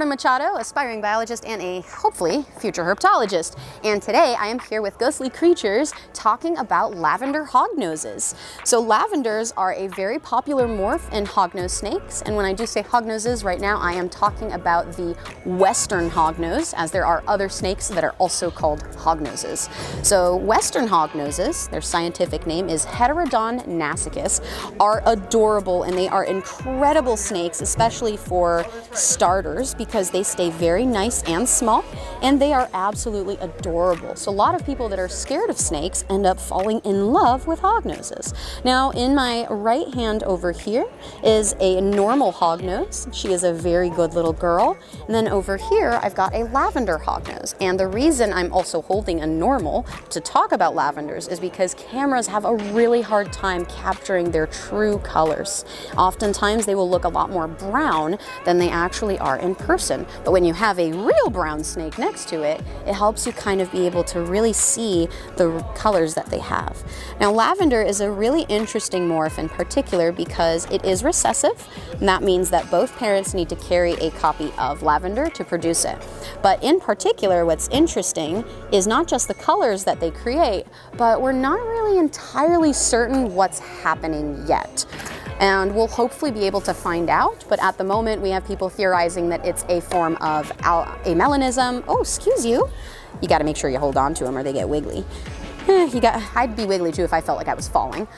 Jordan Machado, aspiring biologist and a, hopefully, future herpetologist. And today I am here with Ghostly Creatures talking about lavender hognoses. So lavenders are a very popular morph in hognose snakes. And when I do say hognoses right now, I am talking about the western hognose, as there are other snakes that are also called hognoses. So western hognoses, their scientific name is Heterodon nasicis, are adorable, and they are incredible snakes, especially for starters, because they stay very nice and small, and they are absolutely adorable. So a lot of people that are scared of snakes end up falling in love with hognoses. Now in my right hand over here is a normal hognose. She is a very good little girl. And then over here I've got a lavender hognose. And the reason I'm also holding a normal to talk about lavenders is because cameras have a really hard time capturing their true colors. Oftentimes they will look a lot more brown than they actually are in person. But when you have a real brown snake next to it, it helps you kind of be able to really see the colors that they have. Now lavender is a really interesting morph in particular because it is recessive, and that means that both parents need to carry a copy of lavender to produce it. But in particular, what's interesting is not just the colors that they create, but we're not really entirely certain what's happening yet. And we'll hopefully be able to find out, but at the moment we have people theorizing that it's a form of amelanism. Oh, excuse you. You gotta make sure you hold on to them or they get wiggly. I'd be wiggly too if I felt like I was falling.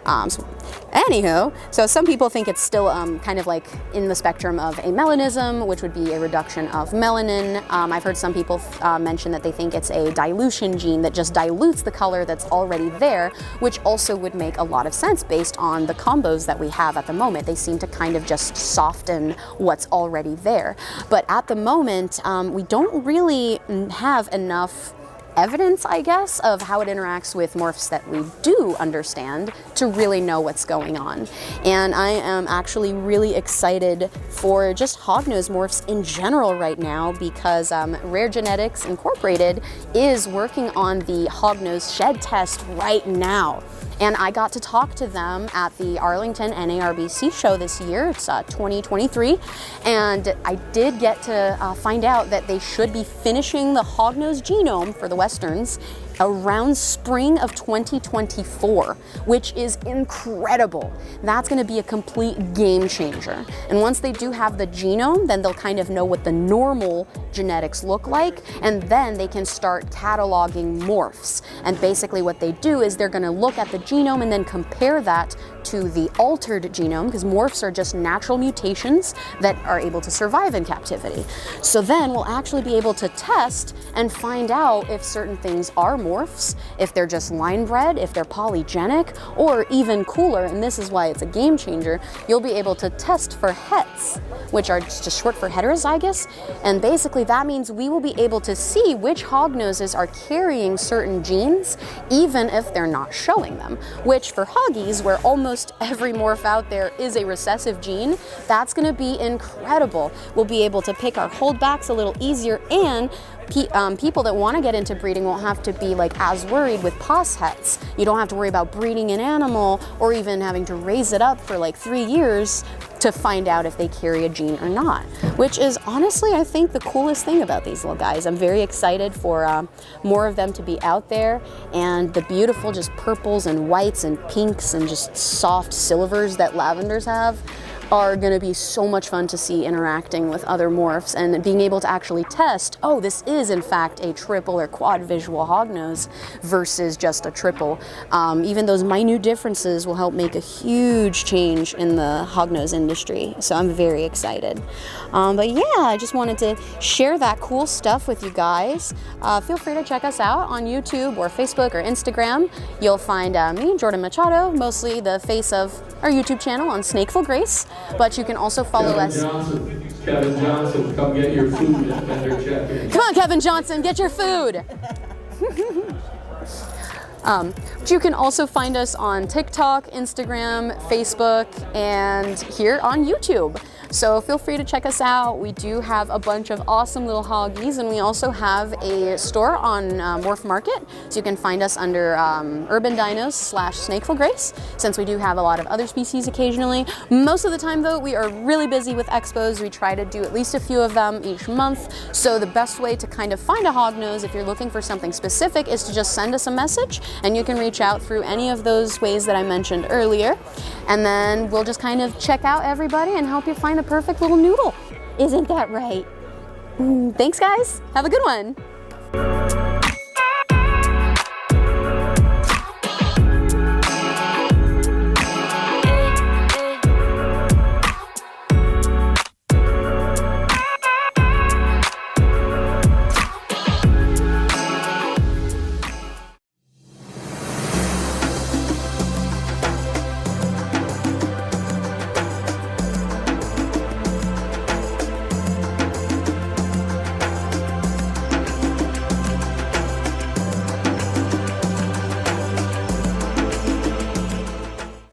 Anywho, so some people think it's still kind of like in the spectrum of amelanism, which would be a reduction of melanin. I've heard some people mention that they think it's a dilution gene that just dilutes the color that's already there, which also would make a lot of sense based on the combos that we have at the moment. They seem to kind of just soften what's already there. But at the moment, we don't really have enough evidence, I guess, of how it interacts with morphs that we do understand to really know what's going on. And I am actually really excited for just hognose morphs in general right now because Rare Genetics Incorporated is working on the hognose shed test right now. And I got to talk to them at the Arlington NARBC show this year. It's 2023. And I did get to find out that they should be finishing the hognose genome for the Westerns around spring of 2024, which is incredible. That's gonna be a complete game changer. And once they do have the genome, then they'll kind of know what the normal genetics look like, and then they can start cataloging morphs. And basically what they do is they're gonna look at the genome and then compare that to the altered genome, because morphs are just natural mutations that are able to survive in captivity. So then we'll actually be able to test and find out if certain things are morphs, if they're just line bred, if they're polygenic, or even cooler, and this is why it's a game changer, you'll be able to test for hets, which are just short for heterozygous, and basically that means we will be able to see which hognoses are carrying certain genes, even if they're not showing them, which for hoggies, where almost every morph out there is a recessive gene, that's gonna be incredible. We'll be able to pick our holdbacks a little easier, and people that want to get into breeding won't have to be like as worried with pos hets. You don't have to worry about breeding an animal or even having to raise it up for like 3 years to find out if they carry a gene or not, which is honestly, I think, the coolest thing about these little guys. I'm very excited for more of them to be out there, and the beautiful just purples and whites and pinks and just soft silvers that lavenders have are going to be so much fun to see interacting with other morphs and being able to actually test, oh, this is in fact a triple or quad visual hognose versus just a triple. Even those minute differences will help make a huge change in the hognose industry. So I'm very excited. But yeah, I just wanted to share that cool stuff with you guys. Feel free to check us out on YouTube or Facebook or Instagram. You'll find me, Jordan Machado, mostly the face of our YouTube channel on Snakeful Grace. But you can also follow us. Kevin Johnson, come get your food at Vendor Check-In. Come on, Kevin Johnson, get your food. But you can also find us on TikTok, Instagram, Facebook, and here on YouTube. So feel free to check us out. We do have a bunch of awesome little hoggies, and we also have a store on Wharf Market, so you can find us under Urban Dinos / Snakeful Grace, since we do have a lot of other species occasionally. Most of the time though, we are really busy with expos. We try to do at least a few of them each month. So the best way to kind of find a hognose if you're looking for something specific is to just send us a message, and you can reach out through any of those ways that I mentioned earlier. And then we'll just kind of check out everybody and help you find the perfect little noodle. Isn't that right? Thanks guys, have a good one.